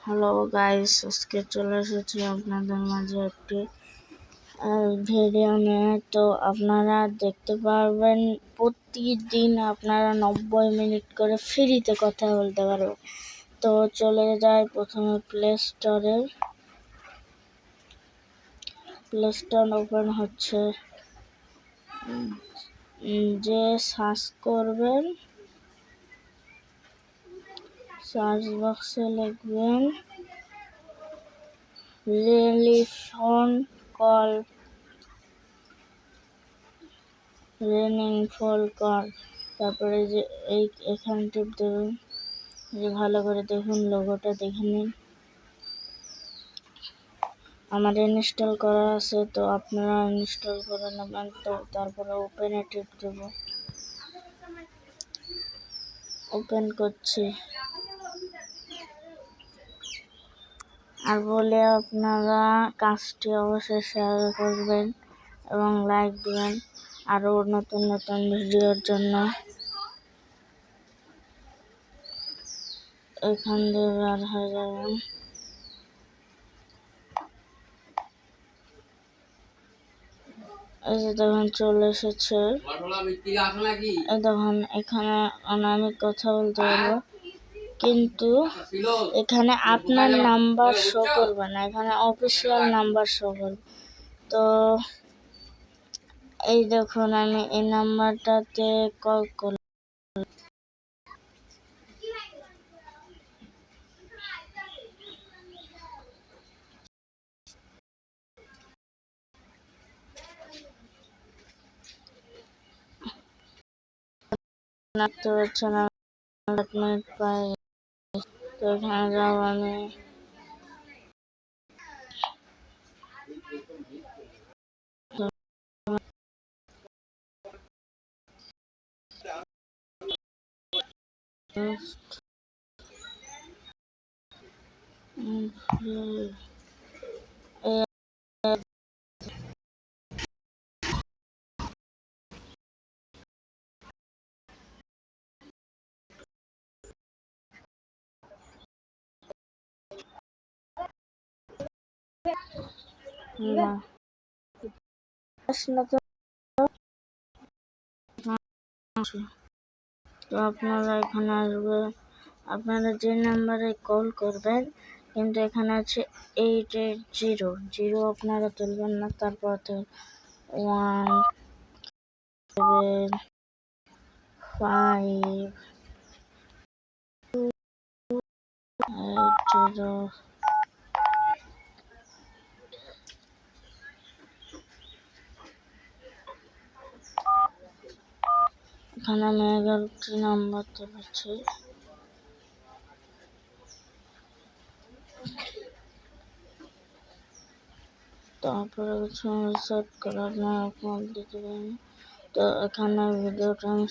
Hello guys, আজকে চলে এসেছি আপনাদের মাঝে একটি ভিডিও নিয়ে। তো আপনারা দেখতে পারবেন প্রতিদিন আপনারা 90 মিনিট করে ফ্রিতে কথা বলতে পারবেন। তো চলে যাই প্রথমে প্লে স্টোর ওপেন হচ্ছে, যে সার্চ করবেন, সার্চ বক্সে লিখবেন রেনিং ফোন কল। তারপরে যে এখানে টিপ দেবেন, যে ভালো করে দেখুন, লোগোটা দেখে নিন। আমার ইনস্টল করা আছে, তো আপনারা ইনস্টল করে নেবেন। তো তারপরে ওপেনে টিপ দেব, ওপেন করছি। আর বলে আপনারা কাজটি অবশ্যই শেয়ার করবেন এবং লাইক দিবেন আরও নতুন নতুন ভিডিওর জন্য। এখান দিয়ে বের হয়ে যাবেন। এই যে দেখুন চলে এসেছে। দেখুন এখানে আমি কথা বলতে পারবো, কিন্তু এখানে আপনার নাম্বার শো করবে না, এখানে অফিসিয়াল নাম্বার শো করবে। তো এই দেখুন আমি এই নাম্বারটাতে কল করলাম। দেখতে পাচ্ছেন 8 মিনিট পাই। তো এখানে যাব আমি, তো আপনারা এখানে আসবে, আপনারা যে নাম্বারে কল করবেন, কিন্তু এখানে আছে 880 আপনারা তুলবেন না, তারপর 17580। এখানে আমি 11টি নাম্বার তুলেছি। তারপরে কিছু সেট করে আপনারা কল দিতে পারেন। তো এখানে ভিডিওটা আমি